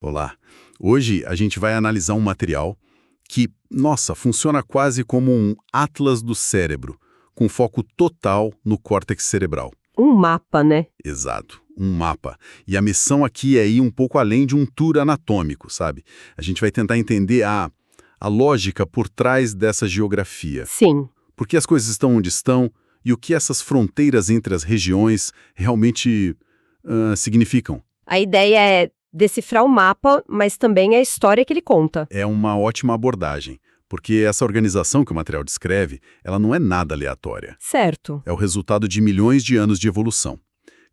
Olá! Hoje a gente vai analisar um material que, nossa, funciona quase como um atlas do cérebro, com foco total no córtex cerebral. Um mapa, né? Exato, um mapa. E a missão aqui é ir um pouco além de um tour anatômico, sabe? A gente vai tentar entender a lógica por trás dessa geografia. Sim. Por que as coisas estão onde estão e o que essas fronteiras entre as regiões realmente significam. A ideia é decifrar o mapa, mas também a história que ele conta. É uma ótima abordagem, porque essa organização que o material descreve, ela não é nada aleatória. Certo. É o resultado de milhões de anos de evolução.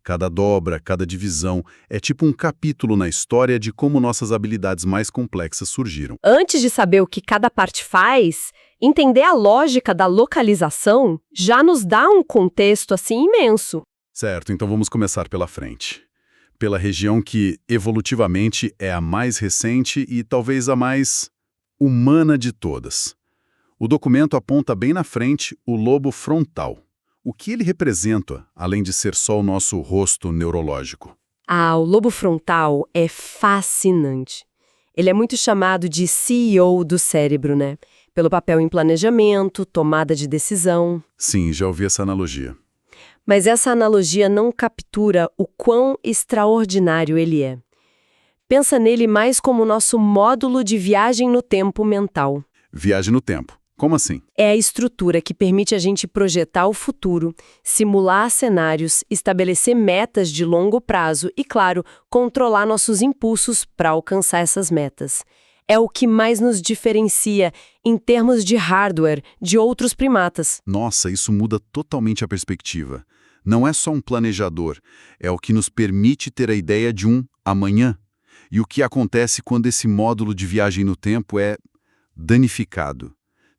Cada dobra, cada divisão, é tipo um capítulo na história de como nossas habilidades mais complexas surgiram. Antes de saber o que cada parte faz, entender a lógica da localização já nos dá um contexto assim imenso. Certo, então vamos começar pela frente. Pela região que, evolutivamente, é a mais recente e talvez a mais humana de todas. O documento aponta bem na frente o lobo frontal. O que ele representa, além de ser só o nosso rosto neurológico? O lobo frontal é fascinante. Ele é muito chamado de CEO do cérebro, né? Pelo papel em planejamento, tomada de decisão. Sim, já ouvi essa analogia. Mas essa analogia não captura o quão extraordinário ele é. Pensa nele mais como nosso módulo de viagem no tempo mental. Viagem no tempo. Como assim? É a estrutura que permite a gente projetar o futuro, simular cenários, estabelecer metas de longo prazo e, claro, controlar nossos impulsos para alcançar essas metas. É o que mais nos diferencia em termos de hardware de outros primatas. Nossa, isso muda totalmente a perspectiva. Não é só um planejador, é o que nos permite ter a ideia de um amanhã. E o que acontece quando esse módulo de viagem no tempo é danificado?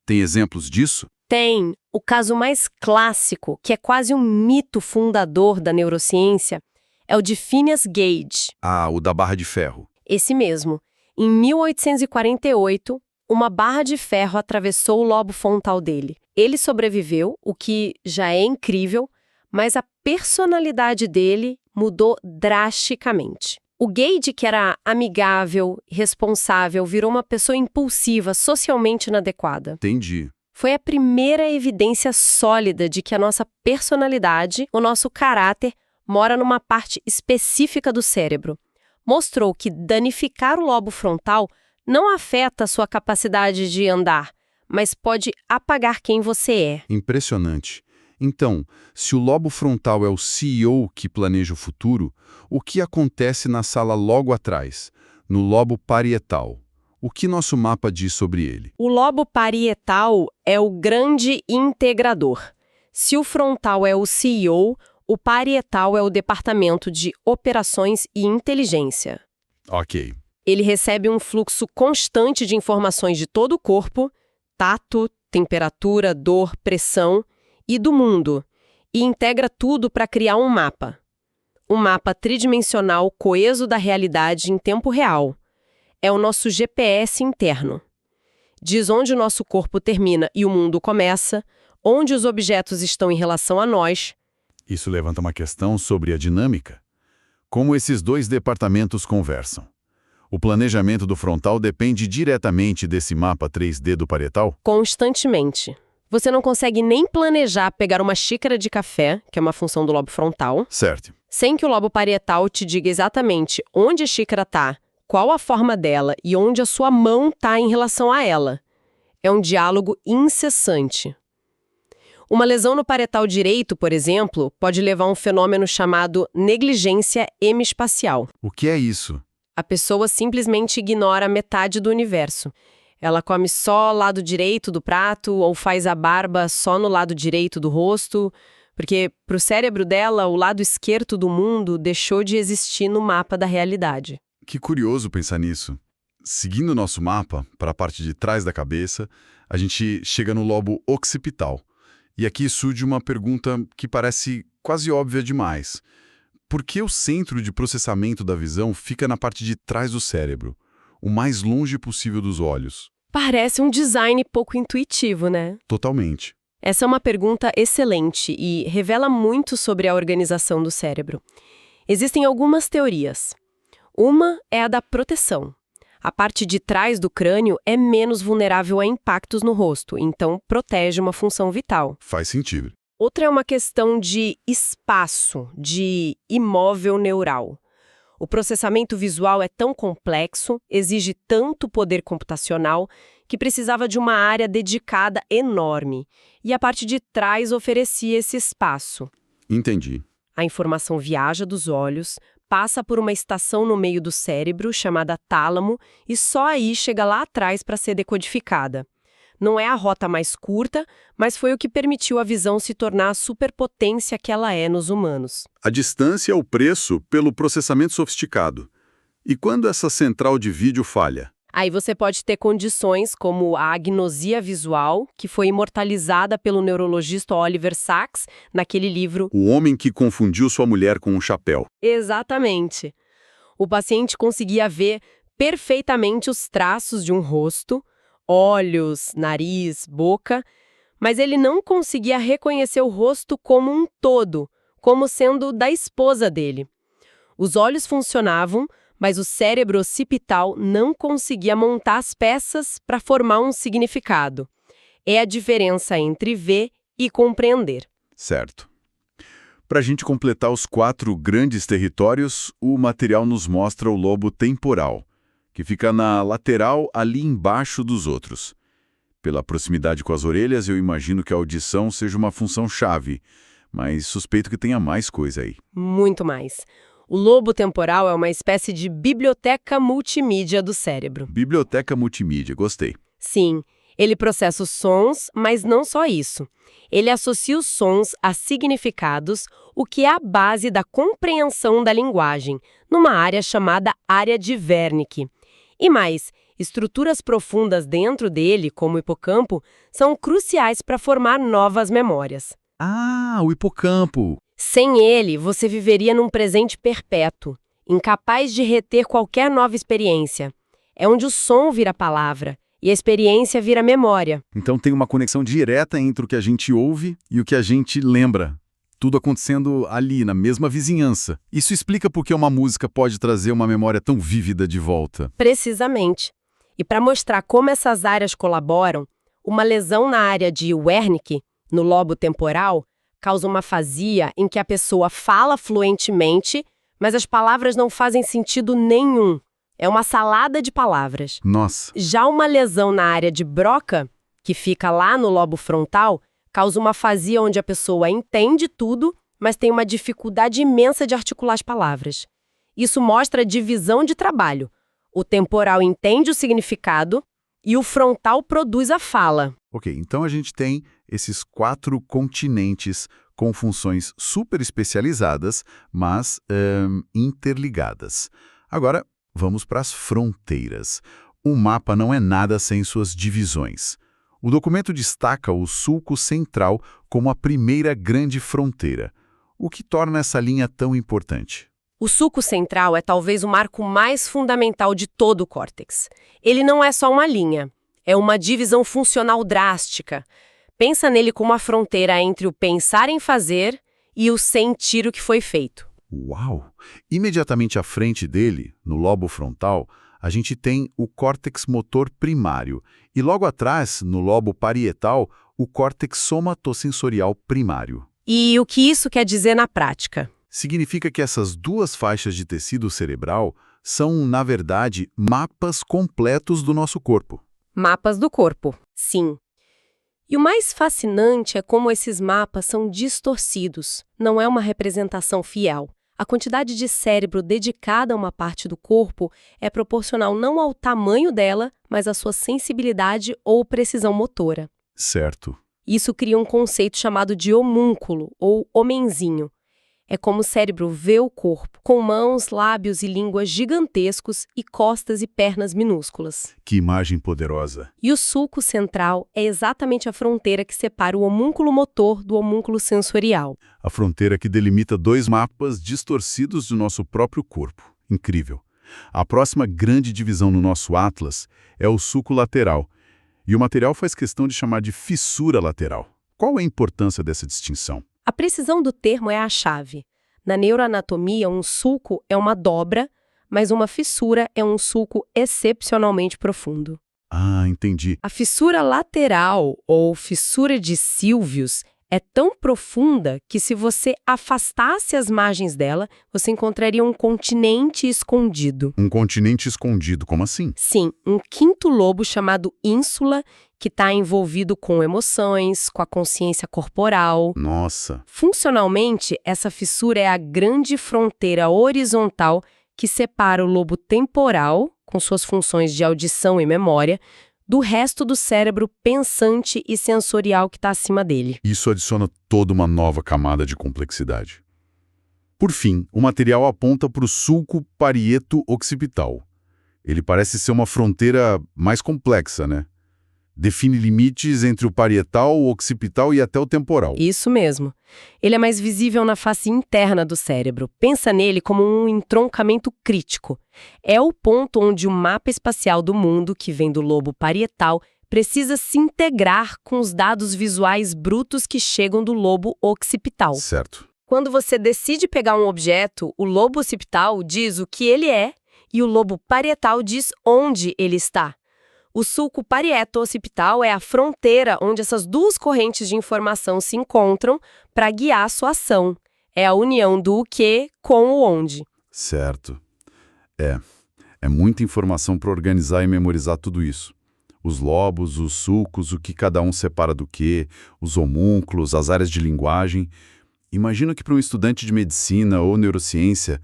Tem exemplos disso? Tem. O caso mais clássico, que é quase um mito fundador da neurociência, é o de Phineas Gage. O da barra de ferro. Esse mesmo. Em 1848, uma barra de ferro atravessou o lobo frontal dele. Ele sobreviveu, o que já é incrível, mas a personalidade dele mudou drasticamente. O Gage, que era amigável, responsável, virou uma pessoa impulsiva, socialmente inadequada. Entendi. Foi a primeira evidência sólida de que a nossa personalidade, o nosso caráter, mora numa parte específica do cérebro. Mostrou que danificar o lobo frontal não afeta a sua capacidade de andar, mas pode apagar quem você é. Impressionante. Então, se o lobo frontal é o CEO que planeja o futuro, o que acontece na sala logo atrás, no lobo parietal? O que nosso mapa diz sobre ele? O lobo parietal é o grande integrador. Se o frontal é o CEO, o parietal é o departamento de operações e inteligência. Ok. Ele recebe um fluxo constante de informações de todo o corpo, tato, temperatura, dor, pressão, e do mundo, e integra tudo para criar um mapa. Um mapa tridimensional coeso da realidade em tempo real. É o nosso GPS interno. Diz onde o nosso corpo termina e o mundo começa, onde os objetos estão em relação a nós. Isso levanta uma questão sobre a dinâmica. Como esses dois departamentos conversam? O planejamento do frontal depende diretamente desse mapa 3D do parietal? Constantemente. Você não consegue nem planejar pegar uma xícara de café, que é uma função do lobo frontal, Certo. sem que o lobo parietal te diga exatamente onde a xícara está, qual a forma dela e onde a sua mão está em relação a ela. É um diálogo incessante. Uma lesão no parietal direito, por exemplo, pode levar a um fenômeno chamado negligência hemispacial. O que é isso? A pessoa simplesmente ignora metade do universo. Ela come só o lado direito do prato ou faz a barba só no lado direito do rosto, porque para o cérebro dela, o lado esquerdo do mundo deixou de existir no mapa da realidade. Que curioso pensar nisso. Seguindo o nosso mapa, para a parte de trás da cabeça, a gente chega no lobo occipital. E aqui surge uma pergunta que parece quase óbvia demais. Por que o centro de processamento da visão fica na parte de trás do cérebro, o mais longe possível dos olhos? Parece um design pouco intuitivo, né? Totalmente. Essa é uma pergunta excelente e revela muito sobre a organização do cérebro. Existem algumas teorias. Uma é a da proteção. A parte de trás do crânio é menos vulnerável a impactos no rosto, então protege uma função vital. Faz sentido. Outra é uma questão de espaço, de imóvel neural. O processamento visual é tão complexo, exige tanto poder computacional, que precisava de uma área dedicada enorme. E a parte de trás oferecia esse espaço. Entendi. A informação viaja dos olhos, passa por uma estação no meio do cérebro, chamada tálamo, e só aí chega lá atrás para ser decodificada. Não é a rota mais curta, mas foi o que permitiu a visão se tornar a superpotência que ela é nos humanos. A distância é o preço pelo processamento sofisticado. E quando essa central de vídeo falha? Aí você pode ter condições como a agnosia visual, que foi imortalizada pelo neurologista Oliver Sacks naquele livro. O homem que confundiu sua mulher com um chapéu. Exatamente. O paciente conseguia ver perfeitamente os traços de um rosto, olhos, nariz, boca, mas ele não conseguia reconhecer o rosto como um todo, como sendo da esposa dele. Os olhos funcionavam, mas o cérebro occipital não conseguia montar as peças para formar um significado. É a diferença entre ver e compreender. Certo. Para a gente completar os 4 grandes territórios, o material nos mostra o lobo temporal, que fica na lateral ali embaixo dos outros. Pela proximidade com as orelhas, eu imagino que a audição seja uma função-chave, mas suspeito que tenha mais coisa aí. Muito mais. O lobo temporal é uma espécie de biblioteca multimídia do cérebro. Biblioteca multimídia, gostei. Sim, ele processa os sons, mas não só isso. Ele associa os sons a significados, o que é a base da compreensão da linguagem, numa área chamada área de Wernicke. E mais, estruturas profundas dentro dele, como o hipocampo, são cruciais para formar novas memórias. Ah, o hipocampo! Sem ele, você viveria num presente perpétuo, incapaz de reter qualquer nova experiência. É onde o som vira palavra e a experiência vira memória. Então tem uma conexão direta entre o que a gente ouve e o que a gente lembra. Tudo acontecendo ali, na mesma vizinhança. Isso explica por que uma música pode trazer uma memória tão vívida de volta. Precisamente. E para mostrar como essas áreas colaboram, uma lesão na área de Wernicke, no lobo temporal, causa uma afasia em que a pessoa fala fluentemente, mas as palavras não fazem sentido nenhum. É uma salada de palavras. Nossa. Já uma lesão na área de Broca, que fica lá no lobo frontal, causa uma afasia onde a pessoa entende tudo, mas tem uma dificuldade imensa de articular as palavras. Isso mostra a divisão de trabalho. O temporal entende o significado e o frontal produz a fala. Ok, então a gente tem esses 4 continentes com funções super especializadas, mas interligadas. Agora, vamos para as fronteiras. Um mapa não é nada sem suas divisões. O documento destaca o sulco central como a primeira grande fronteira. O que torna essa linha tão importante? O sulco central é talvez o marco mais fundamental de todo o córtex. Ele não é só uma linha, é uma divisão funcional drástica. Pensa nele como a fronteira entre o pensar em fazer e o sentir o que foi feito. Uau! Imediatamente à frente dele, no lobo frontal, a gente tem o córtex motor primário e logo atrás, no lobo parietal, o córtex somatosensorial primário. E o que isso quer dizer na prática? Significa que essas 2 faixas de tecido cerebral são, na verdade, mapas completos do nosso corpo. Mapas do corpo, sim. E o mais fascinante é como esses mapas são distorcidos. Não é uma representação fiel. A quantidade de cérebro dedicada a uma parte do corpo é proporcional não ao tamanho dela, mas à sua sensibilidade ou precisão motora. Certo. Isso cria um conceito chamado de homúnculo, ou homenzinho. É como o cérebro vê o corpo, com mãos, lábios e língua gigantescos e costas e pernas minúsculas. Que imagem poderosa. E o sulco central é exatamente a fronteira que separa o homúnculo motor do homúnculo sensorial. A fronteira que delimita 2 mapas distorcidos do nosso próprio corpo. Incrível. A próxima grande divisão no nosso atlas é o sulco lateral. E o material faz questão de chamar de fissura lateral. Qual é a importância dessa distinção? A precisão do termo é a chave. Na neuroanatomia, um sulco é uma dobra, mas uma fissura é um sulco excepcionalmente profundo. Ah, entendi. A fissura lateral, ou fissura de Sylvius, é tão profunda que se você afastasse as margens dela, você encontraria um continente escondido. Um continente escondido, como assim? Sim, um quinto lobo chamado ínsula, que está envolvido com emoções, com a consciência corporal. Nossa, Funcionalmente, essa fissura é a grande fronteira horizontal que separa o lobo temporal, com suas funções de audição e memória, do resto do cérebro pensante e sensorial que está acima dele. isso adiciona toda uma nova camada de complexidade. Por fim, o material aponta para o sulco parieto-occipital. Ele parece ser uma fronteira mais complexa, né? Define limites entre o parietal, o occipital e até o temporal. Isso mesmo. Ele é mais visível na face interna do cérebro. Pensa nele como um entroncamento crítico. É o ponto onde o mapa espacial do mundo, que vem do lobo parietal, precisa se integrar com os dados visuais brutos que chegam do lobo occipital. Certo. Quando você decide pegar um objeto, o lobo occipital diz o que ele é e o lobo parietal diz onde ele está. O sulco parieto-occipital é a fronteira onde essas duas correntes de informação se encontram para guiar a sua ação. É a união do o que com o onde. Certo. É muita informação para organizar e memorizar tudo isso. Os lobos, os sulcos, o que cada um separa do quê, os homúnculos, as áreas de linguagem. Imagino que para um estudante de medicina ou neurociência,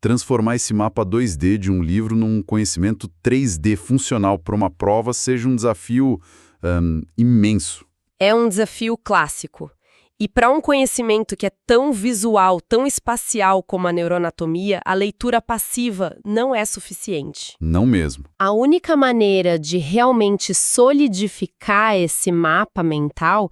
transformar esse mapa 2D de um livro num conhecimento 3D funcional para uma prova seja um desafio imenso. É um desafio clássico. E para um conhecimento que é tão visual, tão espacial como a neuroanatomia, a leitura passiva não é suficiente. Não mesmo. A única maneira de realmente solidificar esse mapa mental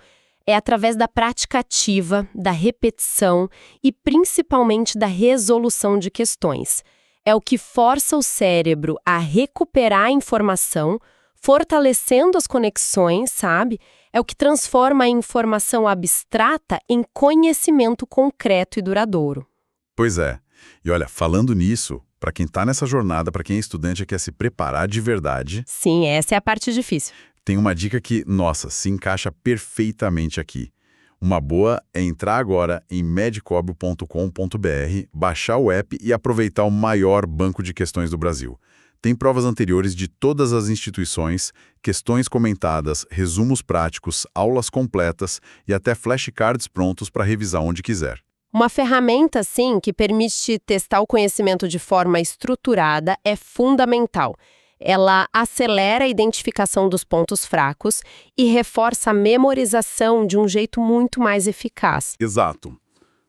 é através da prática ativa, da repetição e principalmente da resolução de questões. É o que força o cérebro a recuperar a informação, fortalecendo as conexões, sabe? É o que transforma a informação abstrata em conhecimento concreto e duradouro. Pois é. E olha, falando nisso, para quem está nessa jornada, para quem é estudante e quer se preparar de verdade, Sim, essa é a parte difícil. tem uma dica que, nossa, se encaixa perfeitamente aqui. Uma boa é entrar agora em medcob.com.br, baixar o app e aproveitar o maior banco de questões do Brasil. Tem provas anteriores de todas as instituições, questões comentadas, resumos práticos, aulas completas e até flashcards prontos para revisar onde quiser. Uma ferramenta, sim, que permite testar o conhecimento de forma estruturada é fundamental. Ela acelera a identificação dos pontos fracos e reforça a memorização de um jeito muito mais eficaz. Exato.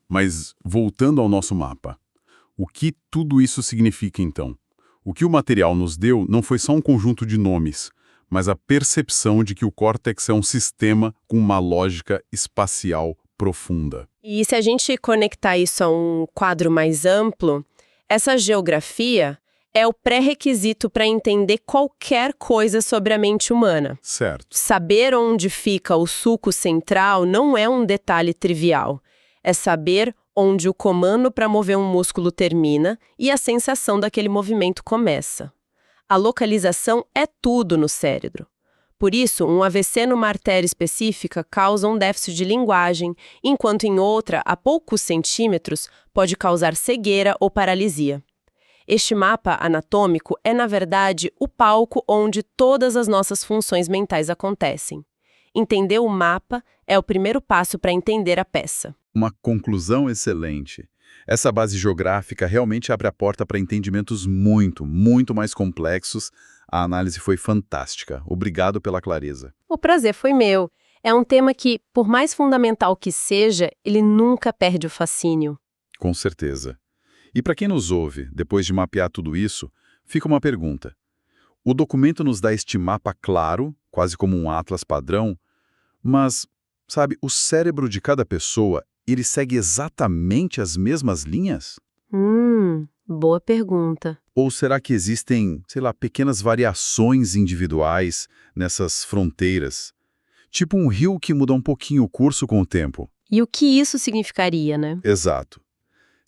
Mas, voltando ao nosso mapa, o que tudo isso significa então? O que o material nos deu não foi só um conjunto de nomes, mas a percepção de que o córtex é um sistema com uma lógica espacial profunda. E se a gente conectar isso a um quadro mais amplo, essa geografia é o pré-requisito para entender qualquer coisa sobre a mente humana. Certo. Saber onde fica o sulco central não é um detalhe trivial. É saber onde o comando para mover um músculo termina e a sensação daquele movimento começa. A localização é tudo no cérebro. Por isso, um AVC numa artéria específica causa um déficit de linguagem, enquanto em outra, a poucos centímetros, pode causar cegueira ou paralisia. Este mapa anatômico é, na verdade, o palco onde todas as nossas funções mentais acontecem. Entender o mapa é o primeiro passo para entender a peça. Uma conclusão excelente. Essa base geográfica realmente abre a porta para entendimentos muito, muito mais complexos. A análise foi fantástica. Obrigado pela clareza. O prazer foi meu. É um tema que, por mais fundamental que seja, ele nunca perde o fascínio. Com certeza. E para quem nos ouve, depois de mapear tudo isso, fica uma pergunta. O documento nos dá este mapa claro, quase como um atlas padrão, mas, sabe, o cérebro de cada pessoa, ele segue exatamente as mesmas linhas? Boa pergunta. Ou será que existem, sei lá, pequenas variações individuais nessas fronteiras? Tipo um rio que muda um pouquinho o curso com o tempo. E o que isso significaria, né? Exato.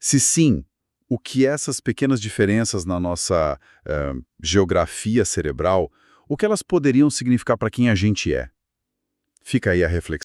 Se sim, o que essas pequenas diferenças na nossa geografia cerebral, o que elas poderiam significar para quem a gente é. Fica aí a reflexão.